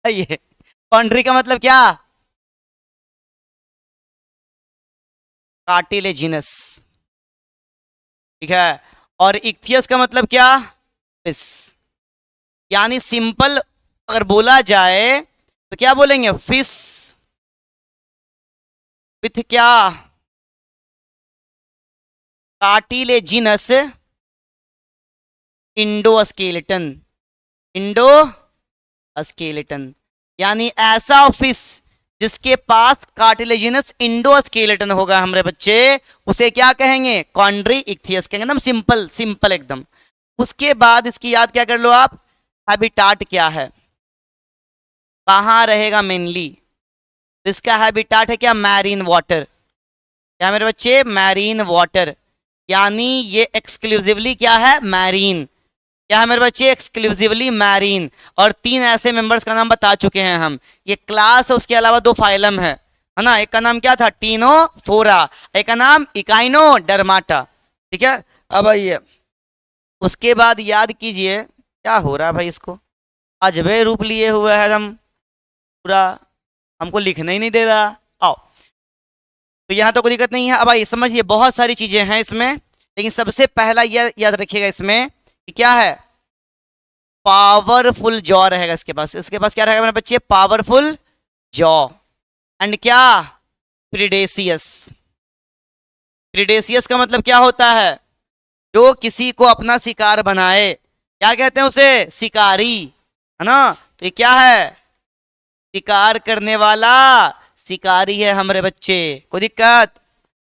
ये कॉन्ट्री का मतलब क्या? कार्टिलेजिनस। ठीक है। और इक्थियस का मतलब क्या? फिश। यानी सिंपल अगर बोला जाए तो क्या बोलेंगे? फिश विथ क्या? Cartilaginous endoskeleton. Indo skeleton. यानी ऐसा फिश जिसके पास कार्टिलेजिनस इंडोस्केलेटन होगा हमारे बच्चे, उसे क्या कहेंगे? कॉन्ड्री इक्थियस कहेंगे। एकदम सिंपल सिंपल एकदम। उसके बाद इसकी याद क्या कर लो आप? हैबिटाट क्या है, कहाँ रहेगा मेनली? इसका हैबिटाट है क्या? Marine water. क्या मेरे बच्चे? Marine water. यानी ये एक्सक्लूसिवली क्या है? मैरीन। क्या है मेरे बच्चे? Exclusively marine. और तीन ऐसे मेंबर्स का नाम बता चुके हैं हम। ये क्लास है, उसके अलावा दो फाइलम है ना। एक का नाम क्या था? टीनोफोरा। एक का नाम इकाइनो डर्माटा। ठीक है। अब आइए उसके बाद याद कीजिए क्या हो रहा है भाई, इसको अजबे रूप लिए हुए है एकदम पूरा, हमको लिखना ही नहीं दे रहा। आओ, तो यहाँ तो कोई दिक्कत नहीं है। अब आइए समझिए, बहुत सारी चीजें हैं इसमें, लेकिन सबसे पहला यह याद रखिएगा इसमें कि क्या है? पावरफुल जॉ रहेगा इसके पास। इसके पास क्या रहेगा मेरे बच्चे? Powerful jaw. एंड क्या? प्रीडेसियस। प्रीडेसियस का मतलब क्या होता है? जो किसी को अपना शिकार बनाए, क्या कहते हैं उसे? शिकारी, है ना। तो ये क्या है? शिकार करने वाला शिकारी है हमारे बच्चे। कोई दिक्कत?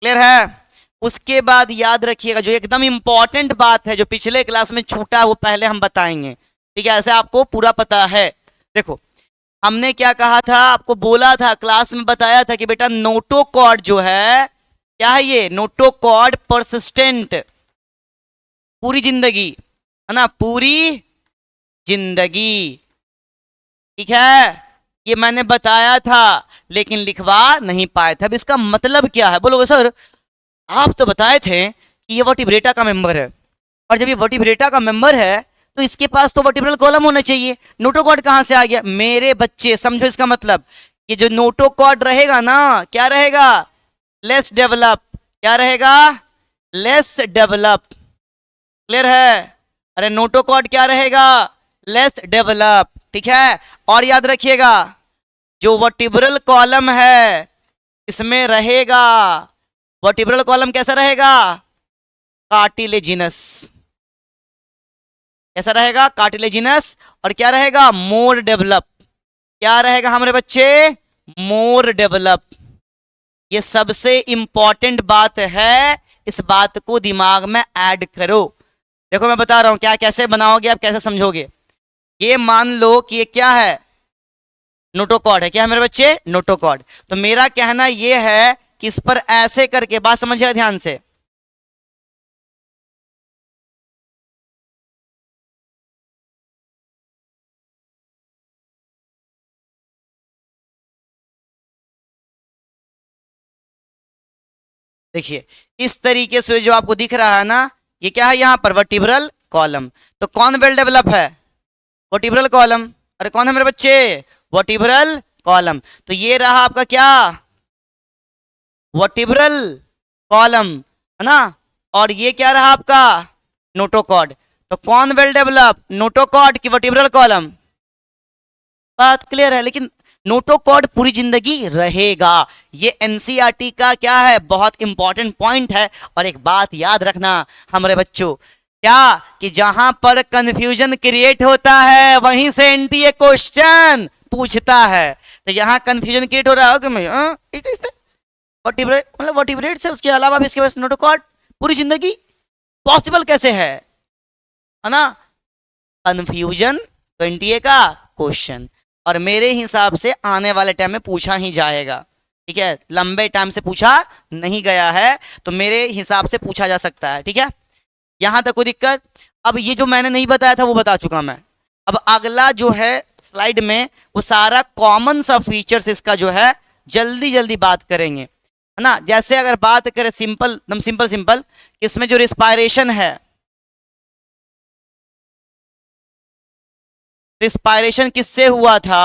क्लियर है? उसके बाद याद रखिएगा जो एकदम इंपॉर्टेंट बात है, जो पिछले क्लास में छूटा वो पहले हम बताएंगे। ठीक है, ऐसे आपको पूरा पता है। देखो, हमने क्या कहा था? आपको बोला था, क्लास में बताया था कि बेटा नोटोकॉर्ड जो है, क्या है ये? नोटोकॉर्ड परसिस्टेंट, पूरी जिंदगी, है ना, पूरी जिंदगी। ठीक है, ये मैंने बताया था लेकिन लिखवा नहीं पाए थे। अब इसका मतलब क्या है बोलोगे? सर आप तो बताए थे कि ये वर्टिब्रेटा का मेंबर है, और जब ये वर्टिब्रेटा का मेंबर है तो इसके पास तो वर्टिब्रल कॉलम होना चाहिए। नोटोकॉर्ड कहां से आ गया? मेरे बच्चे समझो इसका मतलब, ये जो नोटोकॉर्ड रहेगा ना, क्या रहेगा? Less develop. क्या रहेगा? Less develop. क्लियर है? अरे नोटोकॉर्ड क्या रहेगा? Less develop. ठीक है। और याद रखिएगा जो वर्टिब्रल कॉलम है इसमें रहेगा, वर्टिब्रल कॉलम कैसा रहेगा? कार्टिलेजिनस। कैसा रहेगा? कार्टिलेजिनस। और क्या रहेगा? मोर डेवलप। क्या रहेगा हमारे बच्चे? मोर डेवलप। ये सबसे इंपॉर्टेंट बात है, इस बात को दिमाग में ऐड करो। देखो मैं बता रहा हूं क्या, कैसे बनाओगे आप, कैसे समझोगे। ये मान लो कि ये क्या है? नोटोकॉर्ड है। क्या है मेरे बच्चे? नोटोकॉर्ड। तो मेरा कहना यह है कि इस पर ऐसे करके, बात समझिएगा ध्यान से, देखिए इस तरीके से जो आपको दिख रहा है ना, ये क्या है? यहां पर वर्टिब्रल कॉलम। तो कौन वेल डेवलप है? Vertebral column. अरे कौन है मेरे बच्चे? Vertebral column. तो ये रहा आपका क्या? वर्टिब्रल कॉलम, है ना। और ये क्या रहा आपका? नोटोकॉर्ड। तो कौन वेल डेवलप? नोटोकॉर्ड की वर्टिब्रल कॉलम। बात क्लियर है? लेकिन नोटोकॉर्ड पूरी जिंदगी रहेगा। ये एनसीईआरटी का क्या है? बहुत इंपॉर्टेंट पॉइंट है। और एक बात याद रखना हमारे बच्चों, क्या कि जहां पर कंफ्यूजन क्रिएट होता है वहीं से एनटीए क्वेश्चन पूछता है। तो यहां कंफ्यूजन क्रिएट हो रहा है कि मैं वर्टिब्रेट मतलब वर्टिब्रेट से, उसके अलावा भी इसके पास नोटोकॉर्ड पूरी जिंदगी पॉसिबल कैसे है ना। कंफ्यूजन तो एनटीए का क्वेश्चन, और मेरे हिसाब से आने वाले टाइम में पूछा ही जाएगा। ठीक है, लंबे टाइम से पूछा नहीं गया है तो मेरे हिसाब से पूछा जा सकता है। ठीक है, यहां तक कोई दिक्कत? अब ये जो मैंने नहीं बताया था वो बता चुका मैं। अब अगला जो है स्लाइड में वो सारा कॉमन सा फीचर्स इसका जो है जल्दी जल्दी बात करेंगे, है ना। जैसे अगर बात करें सिंपल, एकदम सिंपल सिंपल, इसमें जो रिस्पायरेशन है, रिस्पायरेशन किससे हुआ था?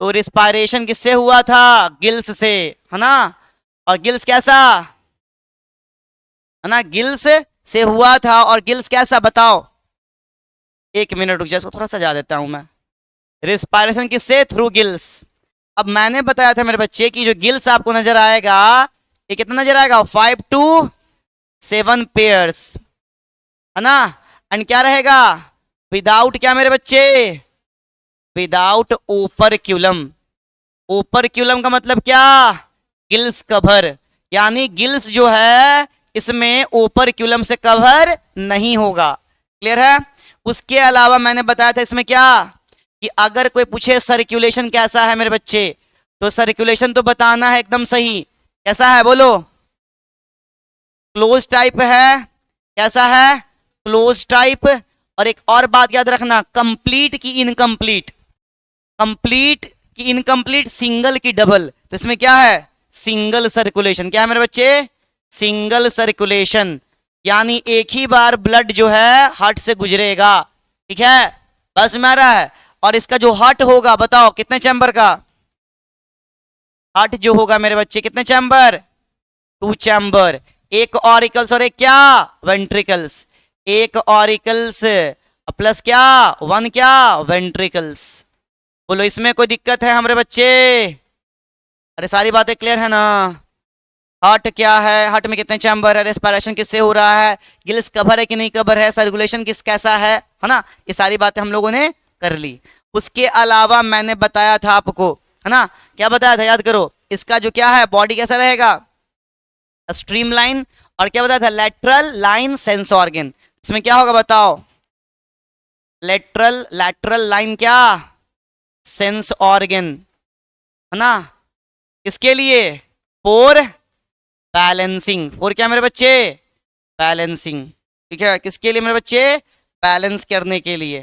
तो रिस्पायरेशन किससे हुआ था? गिल्स से, है ना। और गिल्स कैसा है ना, गिल्स से हुआ था। और गिल्स कैसा बताओ? एक मिनट रुक जाओ, इसको थोड़ा सजा देता हूं मैं। रिस्पायरेशन किससे? Through gills. अब मैंने बताया था मेरे बच्चे की जो गिल्स आपको नजर आएगा, ये कितना नजर आएगा? 5 to 7 पेयर्स, है ना। एंड क्या रहेगा? विदाउट क्या मेरे बच्चे? Without operculum. ओपरक्यूलम का मतलब क्या? Gills cover. यानी गिल्स जो है इसमें ओपरक्यूलम से कवर नहीं होगा। क्लियर है? उसके अलावा मैंने बताया था इसमें क्या, कि अगर कोई पूछे सर्कुलेशन कैसा है मेरे बच्चे, तो सर्कुलेशन तो बताना है एकदम सही। कैसा है बोलो? क्लोज टाइप है। कैसा है? Close type. और एक और बात याद रखना, कंप्लीट की इनकम्प्लीट। कंप्लीट की इनकम्प्लीट, सिंगल की डबल। तो इसमें क्या है? Single circulation. क्या है मेरे बच्चे? Single circulation. यानी एक ही बार ब्लड जो है हार्ट से गुजरेगा। ठीक है, बस में आ रहा है। और इसका जो हार्ट होगा बताओ कितने चैम्बर का? हार्ट जो होगा मेरे बच्चे कितने चैम्बर? 2 चैम्बर। एक ऑरिकल्स और एक क्या? वेंट्रिकल्स। एक ऑरिकल्स प्लस क्या? 1 क्या? वेंट्रिकल्स। बोलो इसमें कोई दिक्कत है हमारे बच्चे? अरे सारी बातें क्लियर है ना? हार्ट क्या है, हार्ट में कितने चैम्बर है, रेस्पिरेशन किससे हो रहा है, गिल्स कवर है कि नहीं कवर है, सर्कुलेशन किस कैसा है ना। ये सारी बातें हम लोगों ने कर ली। उसके अलावा मैंने बताया था आपको, है ना, क्या बताया था याद करो। इसका जो क्या है, बॉडी कैसा रहेगा? स्ट्रीमलाइन। और क्या बताया था? Lateral line sense organ. इसमें क्या होगा बताओ? लैटरल लाइन क्या? सेंस ऑर्गन, है ना। इसके लिए फॉर बैलेंसिंग। फॉर क्या मेरे बच्चे? बैलेंसिंग। ठीक है, किसके लिए मेरे बच्चे? बैलेंस करने के लिए।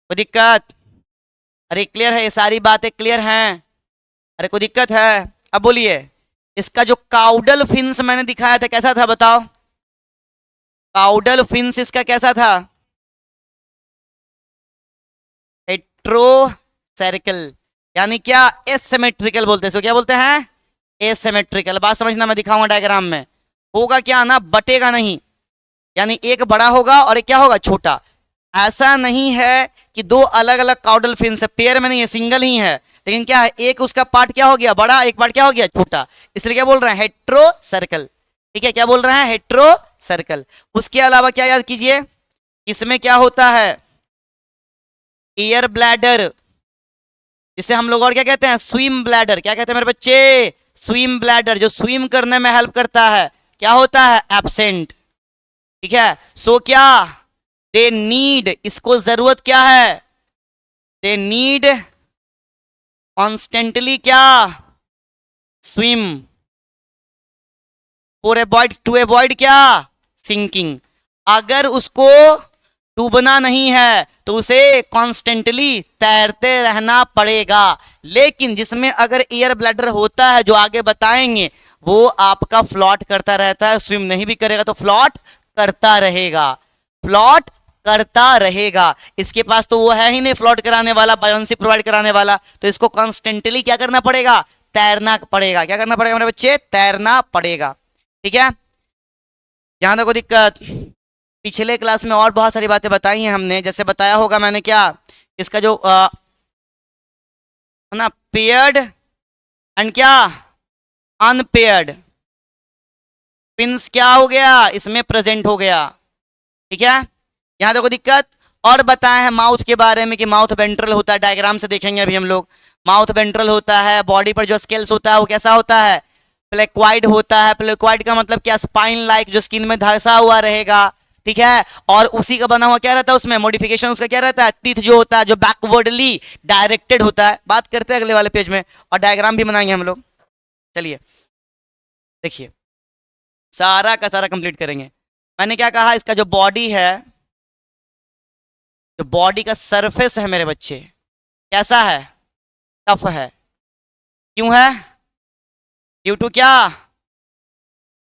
कोई दिक्कत? अरे क्लियर है, ये सारी बातें क्लियर हैं? अरे कोई दिक्कत है? अब बोलिए, इसका जो काउडल फिन्स मैंने दिखाया था कैसा था बताओ? काउडल फिन्स इसका कैसा था? Hetero circle. यानी क्या? एसिमेट्रिकल बोलते हैं इसको। क्या बोलते हैं? एसिमेट्रिकल। बात समझना, मैं दिखाऊंगा डायग्राम में। होगा क्या ना, बटेगा नहीं। यानी एक बड़ा होगा और एक क्या होगा? छोटा। ऐसा नहीं है कि दो अलग अलग काउडल फिन्स है, पेयर में नहीं है, सिंगल ही है। लेकिन क्या है, एक उसका पार्ट क्या हो गया? बड़ा, एक पार्ट क्या हो गया? छोटा। इसलिए क्या बोल रहे हैं? Hetero circle. ठीक है, क्या बोल रहे हैं? Hetero circle. उसके अलावा क्या याद कीजिए, इसमें क्या होता है? एयर ब्लैडर, जिसे हम लोग और क्या कहते हैं? Swim bladder. क्या कहते हैं मेरे बच्चे? स्विम ब्लैडर, जो स्विम करने में हेल्प करता है। क्या होता है? एब्सेंट। ठीक है, सो क्या? दे नीड, इसको जरूरत क्या है? दे नीड कॉन्स्टेंटली क्या? Swim. For avoid, to avoid क्या? सिंकिंग। अगर उसको डूबना नहीं है तो उसे कॉन्स्टेंटली तैरते रहना पड़ेगा। लेकिन जिसमें अगर एयर ब्लैडर होता है, जो आगे बताएंगे, वो आपका फ्लॉट करता रहता है। स्विम नहीं भी करेगा तो फ्लॉट करता रहेगा। फ्लॉट करता रहेगा। इसके पास तो वो है ही नहीं फ्लॉट कराने वाला, बायोन्सी प्रोवाइड कराने वाला। तो इसको कॉन्स्टेंटली क्या करना पड़ेगा? तैरना पड़ेगा। क्या करना पड़ेगा मेरे बच्चे? तैरना पड़ेगा। ठीक है, यहां तक कोई दिक्कत? पिछले क्लास में और बहुत सारी बातें बताई हैं हमने। जैसे बताया होगा मैंने क्या, इसका जो है ना, पेयर्ड एंड क्या अनपेयर्ड पिंस क्या हो गया? इसमें प्रेजेंट हो गया। ठीक है, यहां देखो दिक्कत। और बताए हैं माउथ के बारे में कि माउथ वेंट्रल होता है। डायग्राम से देखेंगे अभी हम लोग। माउथ वेंट्रल होता है। बॉडी पर जो स्केल्स होता है वो कैसा होता है? प्लेक्वाइड होता है। प्लेक्वाइड का मतलब क्या? स्पाइन लाइक, जो स्किन में धंसा हुआ रहेगा। ठीक है, और उसी का बना हुआ क्या रहता है उसमें? मॉडिफिकेशन उसका क्या रहता है? टीथ जो होता है, जो बैकवर्डली डायरेक्टेड होता है। बात करते हैं अगले वाले पेज में, और डायग्राम भी बनाएंगे हम लोग। चलिए देखिए, सारा का सारा कंप्लीट करेंगे। मैंने क्या कहा, इसका जो बॉडी है, जो बॉडी का सरफेस है मेरे बच्चे, कैसा है? टफ है। क्यों है? ड्यू टू क्या?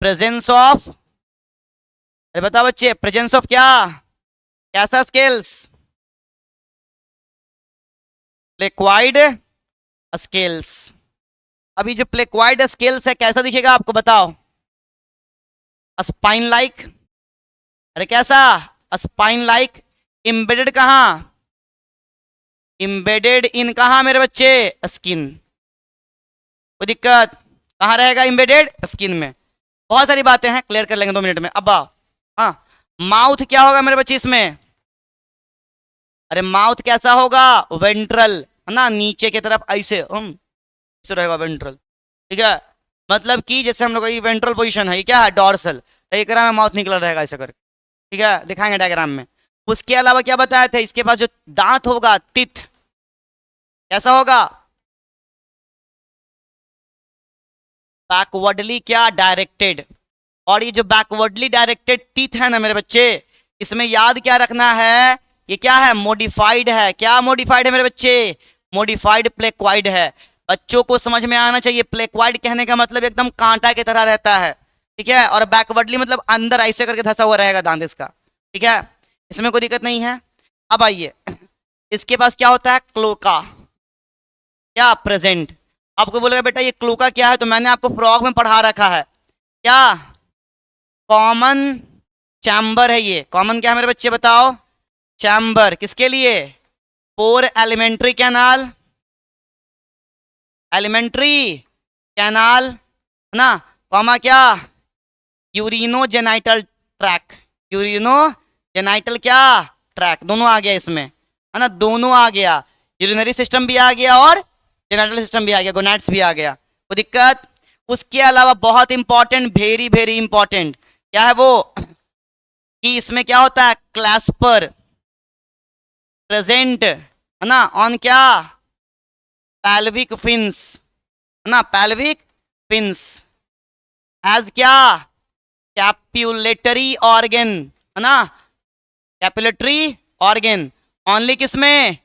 प्रेजेंस ऑफ, अरे बताओ बच्चे, प्रेजेंस ऑफ क्या? कैसा स्केल्स? Placoid scales. अभी जो प्लेक्वाइड स्केल्स है कैसा दिखेगा आपको बताओ? Spine like. अरे कैसा? Spine like. इम्बेडेड कहाँ? इम्बेडेड इन कहाँ मेरे बच्चे? स्किन। कोई दिक्कत? कहाँ रहेगा इम्बेडेड? स्किन में। बहुत सारी बातें हैं, क्लियर कर लेंगे 2 मिनट में। अब आओ। हाँ, माउथ क्या होगा मेरे बच्चे इसमें? अरे माउथ कैसा होगा? वेंट्रल, है ना, नीचे की तरफ ऐसे ऐसे रहेगा वेंट्रल। ठीक है, मतलब कि जैसे हम लोग का ये वेंट्रल पोजीशन है, ये क्या है? डॉर्सल। तो एक में माउथ निकला रहेगा ऐसा करके। ठीक है, दिखाएंगे डायग्राम में। उसके अलावा क्या बताया था? इसके पास जो दांत होगा, टीथ, कैसा होगा? बैकवर्डली क्या? डायरेक्टेड। और ये जो बैकवर्डली डायरेक्टेड टीथ है ना मेरे बच्चे, इसमें याद क्या रखना है? ये क्या है? मॉडिफाइड है। क्या मॉडिफाइड है मेरे बच्चे? मॉडिफाइड प्लेक्वाइड है। बच्चों को समझ में आना चाहिए, प्लेक्वाइड कहने का मतलब एकदम कांटा की तरह रहता है। ठीक है, और बैकवर्डली मतलब अंदर ऐसे करके धंसा हुआ रहेगा दांत इसका। ठीक है, इसमें कोई दिक्कत नहीं है। अब आइए, इसके पास क्या होता है? क्लोका। क्या? प्रेजेंट। आपको बोलेगा बेटा ये क्लोका क्या है, तो मैंने आपको फ्रॉग में पढ़ा रखा है। क्या? कॉमन चैम्बर है ये। कॉमन क्या है मेरे बच्चे बताओ? चैम्बर। किसके लिए? Four alimentary canal. Alimentary canal, है ना, कॉमा क्या? Urinogenital track. यूरिनोजेनाइटल क्या? ट्रैक। दोनों आ गया इसमें, है ना, दोनों आ गया। यूरिनरी सिस्टम भी आ गया और जेनाइटल सिस्टम भी आ गया, गोनैड्स भी आ गया। कोई दिक्कत? उसके अलावा बहुत इंपॉर्टेंट, वेरी वेरी इंपॉर्टेंट, क्या है वो? कि इसमें क्या होता है? क्लैस्पर प्रेजेंट, है ना, ऑन क्या? पैल्विक फिन्स, है ना, पैल्विक फिन्स। एज क्या? कैप्युलेटरी ऑर्गन, है ना, कैपुलेटरी ऑर्गन। ओनली किसमें?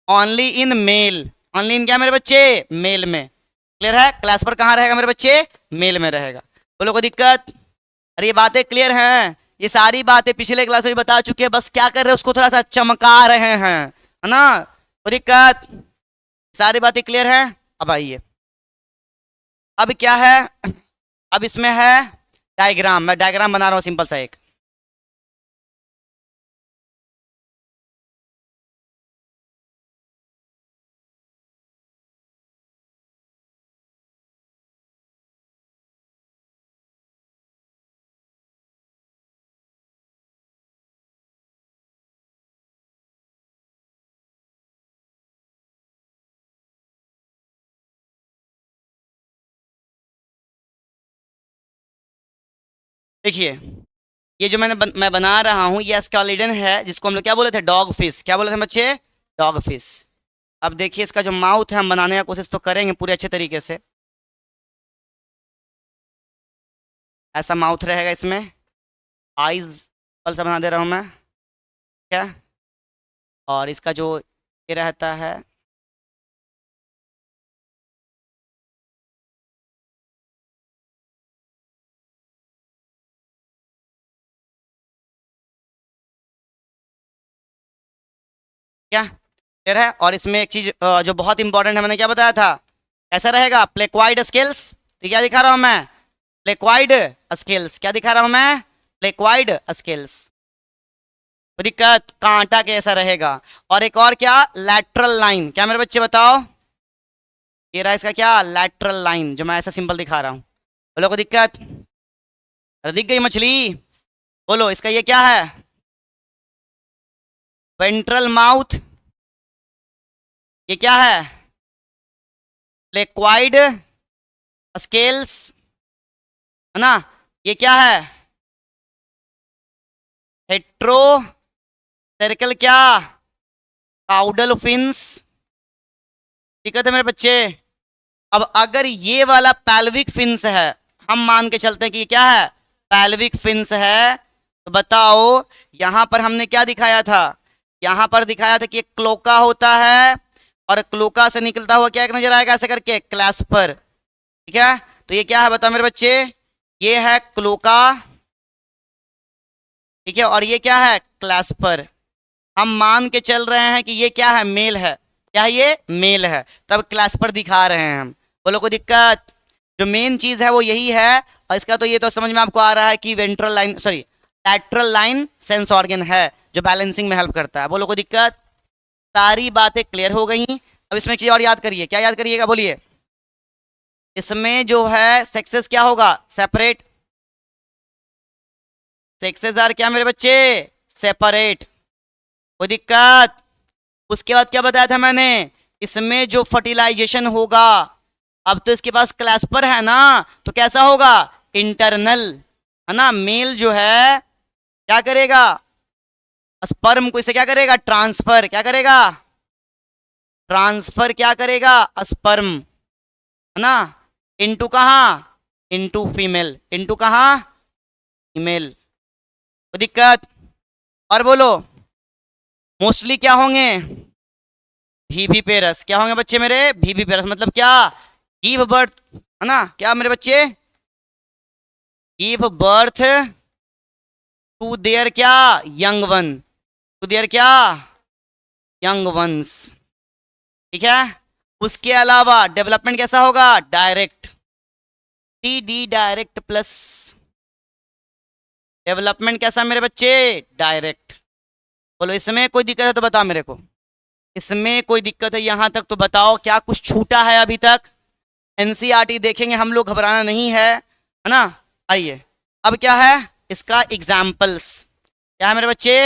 Only in male. Only in क्या मेरे बच्चे? मेल में। क्लियर है? क्लास पर कहाँ रहेगा मेरे बच्चे? मेल में रहेगा। बोलो कोई दिक्कत? अरे ये बातें क्लियर हैं? ये सारी बातें पिछले क्लास में भी बता चुके हैं, बस क्या कर रहे हैं? उसको थोड़ा सा चमका रहे हैं, है ना। कोई दिक्कत? सारी बातें क्लियर है? अब आइए, अब क्या है? अब इसमें है डायग्राम। मैं डायग्राम बना रहा हूँ सिंपल सा एक। देखिए, ये जो मैं बना रहा हूँ ये स्केलिडन है, जिसको हम लोग क्या बोले थे? Dog fish. क्या बोले थे बच्चे? Dog fish. अब देखिए इसका जो माउथ है, हम बनाने का कोशिश तो करेंगे पूरे अच्छे तरीके से। ऐसा माउथ रहेगा इसमें। आइज पल सा बना दे रहा हूँ मैं। क्या? और इसका जो ये रहता है, क्या क्लियर है? और इसमें एक चीज जो बहुत इंपॉर्टेंट है, मैंने क्या बताया था? कैसा रहेगा? Placoid scales. तो क्या दिखा रहा हूं मैं? Placoid scales. क्या दिखा रहा हूं मैं? Placoid scales. कोई दिक्कत? कांटा कैसा रहेगा। और एक और क्या? Lateral line. क्या मेरे बच्चे बताओ? ये रहा इसका क्या? लैटरल लाइन, जो मैं ऐसा सिंपल दिखा रहा हूँ। बोलो कोई दिक्कत? अरे दिख गई मछली? बोलो इसका ये क्या है? Ventral mouth. ये क्या है? प्लेक्वाइड स्केल्स, है ना। ये क्या है? हेट्रो सर्कल क्या? Caudal fins. दिक्कत है मेरे बच्चे? अब अगर ये वाला पैल्विक फिन्स है, हम मान के चलते हैं कि ये क्या है? पैल्विक फिन्स है, तो बताओ यहां पर हमने क्या दिखाया था? यहां पर दिखाया था कि एक क्लोका होता है, और क्लोका से निकलता हुआ क्या एक नजर आएगा ऐसे करके? क्लैस्पर। ठीक है, तो ये क्या है बताओ मेरे बच्चे? ये है क्लोका। ठीक है, और ये क्या है? क्लैस्पर। हम मान के चल रहे हैं कि ये क्या है, मेल है। क्या है ये, मेल है, तब क्लास पर दिखा रहे हैं हम। बोलो कोई दिक्कत? जो मेन चीज है वो यही है। और इसका तो ये तो समझ में आपको आ रहा है कि ventral line, sorry lateral line sense organ है जो बैलेंसिंग में हेल्प करता है। बोलो कोई दिक्कत? सारी बातें क्लियर हो गई। अब इसमें एक चीज और याद करिए। क्या याद करिएगा, बोलिए? इसमें जो है सेक्सेस क्या होगा, सेपरेट। सेक्सेस आर क्या मेरे बच्चे, सेपरेट। कोई दिक्कत? उसके बाद क्या बताया था मैंने, इसमें जो फर्टिलाइजेशन होगा, अब तो इसके पास क्लैस्पर है ना, तो कैसा होगा, इंटरनल, है ना। मेल जो है क्या करेगा, स्पर्म को इसे क्या करेगा, ट्रांसफर। क्या करेगा, ट्रांसफर क्या करेगा, स्पर्म, है ना। इनटू कहाँ, इनटू फीमेल। इनटू कहाँ, फीमेल। कोई दिक्कत? और बोलो, मोस्टली क्या होंगे, भीभी पेरस। क्या होंगे बच्चे मेरे, भीभी पेरस। मतलब क्या, गिव बर्थ, है ना। क्या मेरे बच्चे, गिव बर्थ टू देयर क्या, यंग वन। टू देयर क्या, यंग वंस। ठीक है। उसके अलावा डेवलपमेंट कैसा होगा, direct. D D direct plus development कैसा मेरे बच्चे, डायरेक्ट। बोलो इसमें कोई दिक्कत है तो बताओ मेरे को। इसमें कोई दिक्कत है यहां तक तो बताओ, क्या कुछ छूटा है अभी तक? एनसीईआरटी देखेंगे हम लोग, घबराना नहीं है ना। आइए, अब क्या है इसका एग्जाम्पल्स। क्या है मेरे बच्चे,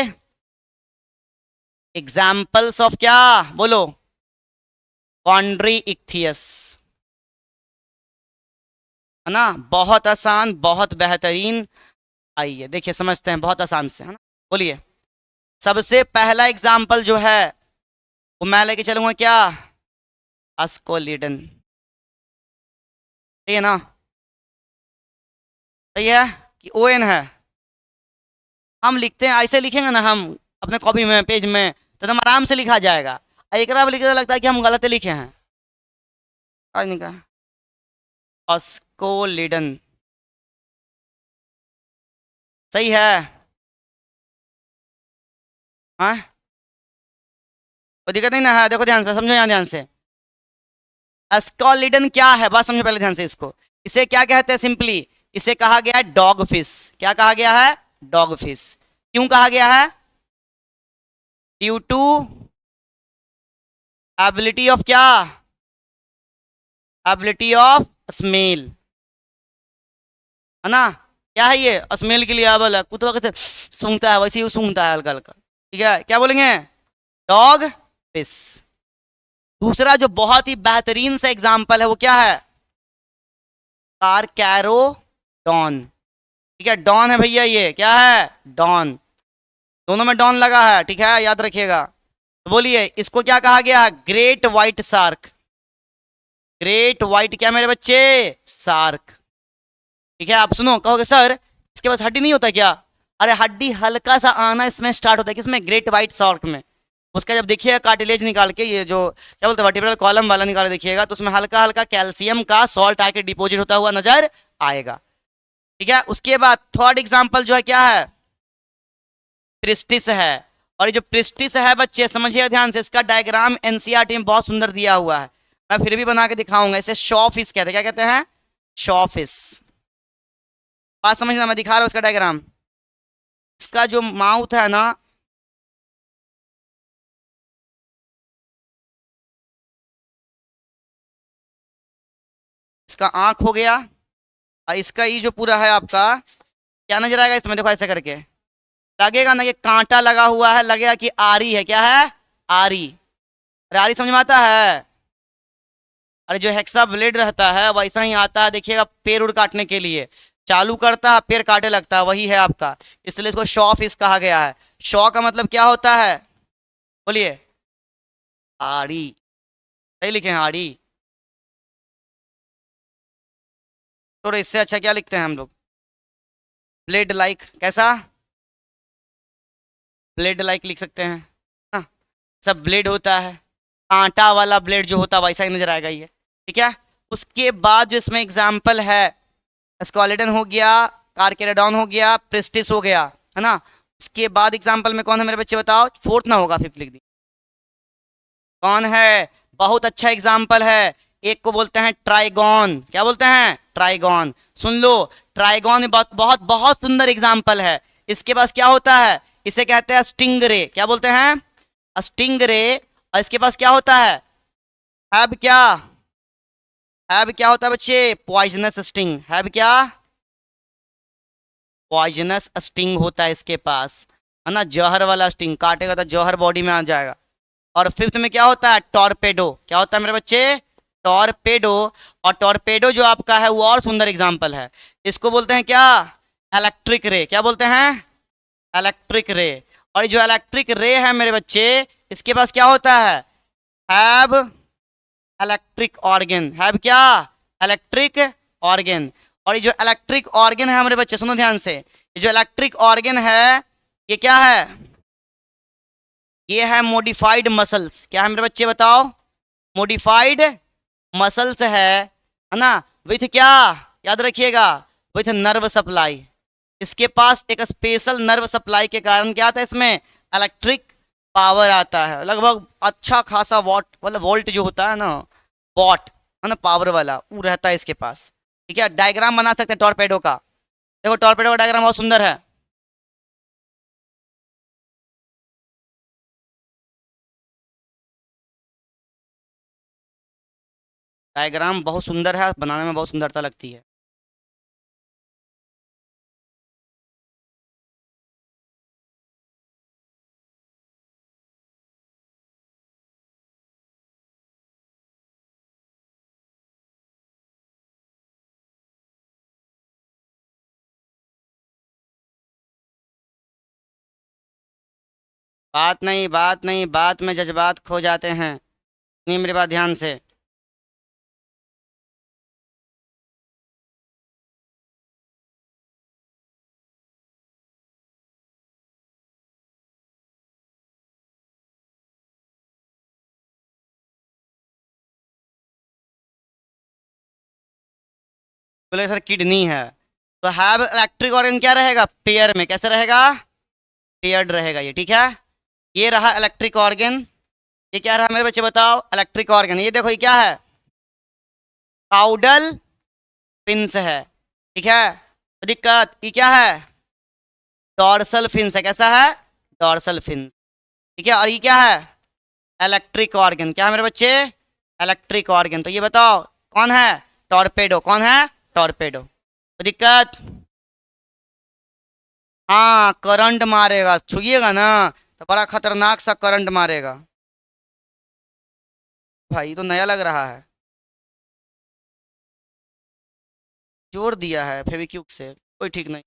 एग्जाम्पल्स ऑफ क्या, बोलो, कॉन्ड्रीइक्थियस, है ना। बहुत आसान, बहुत बेहतरीन। आइए देखिए, समझते हैं बहुत आसान से, है ना। बोलिए, सबसे पहला एग्जाम्पल जो है वो मैं लेके चलूंगा क्या, अस्कोलिडन। सही है ना, सही है कि ओएन है। हम लिखते हैं ऐसे, लिखेंगे ना हम अपने कॉपी में, पेज में, तो एकदम आराम से लिखा जाएगा। एक बार लिखते लगता है कि हम गलत लिखे हैं। आज नहीं कहा, अस्कोलिडन सही है। हाँ, कोई दिक्कत नहीं ना है। देखो ध्यान से समझो, यहाँ ध्यान से, अस्कोलिडन क्या है, बात समझो पहले ध्यान से इसको। इसे क्या कहते हैं, सिंपली इसे कहा गया है डॉग फिश। क्या कहा गया है, डॉग फिश। क्यों कहा गया है, ड्यू टू एबिलिटी ऑफ क्या, एबिलिटी ऑफ स्मेल, है ना। क्या है ये, स्मेल के लिए एबल है। कुत्ता कैसे सूंघता है वैसे ही सूंघता है हल्का हल्का। ठीक है, क्या बोलेंगे, डॉग फिश। दूसरा जो बहुत ही बेहतरीन सा एग्जाम्पल है वो क्या है, कारकैरोडॉन। ठीक है, डॉन है भैया, ये क्या है, डॉन। दोनों में डॉन लगा है, ठीक है, याद रखिएगा। तो बोलिए इसको क्या कहा गया, great white shark. Great white क्या मेरे बच्चे, शार्क। ठीक है, आप सुनो, कहोगे सर इसके पास हड्डी नहीं होता क्या? अरे हड्डी हल्का सा आना इसमें स्टार्ट होता है, किसमें, ग्रेट व्हाइट शार्क में। उसका जब देखिएगा कार्टिलेज निकाल के, ये जो क्या बोलते हैं वर्टिब्रल कॉलम वाला निकाल के देखिएगा, तो उसमें हल्का हल्का कैल्शियम का सॉल्ट आके डिपोजिट होता हुआ नजर आएगा। ठीक है, उसके बाद थर्ड एग्जाम्पल जो है क्या है, प्रिस्टिस है। और ये जो प्रिस्टिस है बच्चे समझिए ध्यान से, इसका डायग्राम एनसीईआरटी में बहुत सुंदर दिया हुआ है, मैं फिर भी बना के दिखाऊंगा। इसे शॉ फिश कहते हैं। क्या कहते हैं, शॉ फिश। बात समझना, मैं दिखा रहा हूं इसका डायग्राम। इसका जो माउथ है ना, इसका आंख हो गया, और इसका ये जो पूरा है आपका, क्या नजर आएगा इसमें, देखो ऐसे करके लगेगा ना, ये कांटा लगा हुआ है, लगेगा कि आरी है। क्या है, आरी। अरे आरी समझ में आता है। अरे जो हेक्सा ब्लेड रहता है वैसा ही आता है, देखिएगा पेड़ उड़ काटने के लिए, चालू करता है पेड़ काटे लगता है, वही है आपका। इसलिए इसको शॉ फिश कहा गया है। शॉ का मतलब क्या होता है, बोलिए, आड़ी। सही लिखे हैं, आड़ी। तो इससे अच्छा क्या लिखते हैं हम लोग, ब्लेड लाइक। कैसा, ब्लेड लाइक लिख सकते हैं ना। सब ब्लेड होता है, कांटा वाला ब्लेड जो होता है वैसा ही नजर आएगा ये। ठीक है, उसके बाद जो इसमें एग्जाम्पल है, स्क्वालिडन हो गया, कारकेराडॉन हो गया, प्रेस्टिस हो गया, है ना। इसके बाद एग्जाम्पल में कौन है मेरे बच्चे बताओ, फोर्थ ना होगा फिफ्थ लिख दी। कौन है, बहुत अच्छा एग्जाम्पल है, एक को बोलते हैं ट्राइगॉन। क्या बोलते हैं, ट्राइगॉन। सुन लो, ट्राइगॉन बहुत बहुत बहुत सुंदर एग्जाम्पल है। इसके पास क्या होता है, इसे कहते हैं स्टिंगरे। क्या बोलते हैं, स्टिंगरे। और इसके पास क्या होता है, हैब क्या, हैब क्या होता है बच्चे, पॉइजनस स्टिंग। हैब क्या, पॉइजनस स्टिंग होता है इसके पास, है ना, जहर वाला स्टिंग, काटेगा तो जहर बॉडी में आ जाएगा। और फिफ्थ में क्या होता है, टॉर्पेडो। क्या होता है मेरे बच्चे, टॉर्पेडो। और टॉर्पेडो जो आपका है वो और सुंदर एग्जाम्पल है। इसको बोलते हैं क्या, इलेक्ट्रिक रे। क्या बोलते हैं, इलेक्ट्रिक रे। और जो इलेक्ट्रिक रे है मेरे बच्चे, इसके पास क्या होता है, हैव इलेक्ट्रिक ऑर्गन। हैव क्या, इलेक्ट्रिक ऑर्गन। और ये जो इलेक्ट्रिक ऑर्गन है हमारे बच्चे, सुनो ध्यान से, ये जो इलेक्ट्रिक ऑर्गन है ये क्या है, ये है मॉडिफाइड मसल्स। क्या है मेरे बच्चे बताओ, मॉडिफाइड मसल्स है ना, विथ क्या, याद रखिएगा, विथ नर्व सप्लाई। इसके पास एक स्पेशल नर्व सप्लाई के कारण क्या आता है, इसमें इलेक्ट्रिक पावर आता है, लगभग अच्छा खासा वॉट मतलब वोल्ट जो होता है ना, वॉट है ना, पावर वाला वो रहता है इसके पास। ठीक है, डायग्राम बना सकते हैं टॉर्पेडो का। देखो टॉर्पेडो का डायग्राम बहुत सुंदर है। डायग्राम बहुत सुंदर है, बनाने में बहुत सुंदरता लगती है। बात नहीं, बात नहीं, बात में जज्बात खो जाते हैं, नहीं मेरी बात ध्यान से। बोले सर किडनी है, तो हैव इलेक्ट्रिक ऑर्गन क्या रहेगा, पेयर में। कैसे रहेगा, पेयर्ड रहेगा ये। ठीक है, ये रहा इलेक्ट्रिक ऑर्गन। ये क्या रहा मेरे बच्चे बताओ, इलेक्ट्रिक ऑर्गन। ये देखो ये क्या है, काउडल फिन्स है। ठीक है, तो दिक्कत ये क्या है, डॉर्सल फिन्स है। कैसा है, डॉर्सल फिन्स। ठीक है, और ये क्या है, इलेक्ट्रिक ऑर्गन। क्या है मेरे बच्चे, इलेक्ट्रिक ऑर्गन। तो ये बताओ कौन है, टॉर्पेडो। कौन है, टॉर्पेडो। तो दिक्कत, हाँ करंट मारेगा, छुइएगा ना तो बड़ा खतरनाक सा करंट मारेगा। भाई ये तो नया लग रहा है, जोड़ दिया है फेविक्विक से, कोई ठीक नहीं।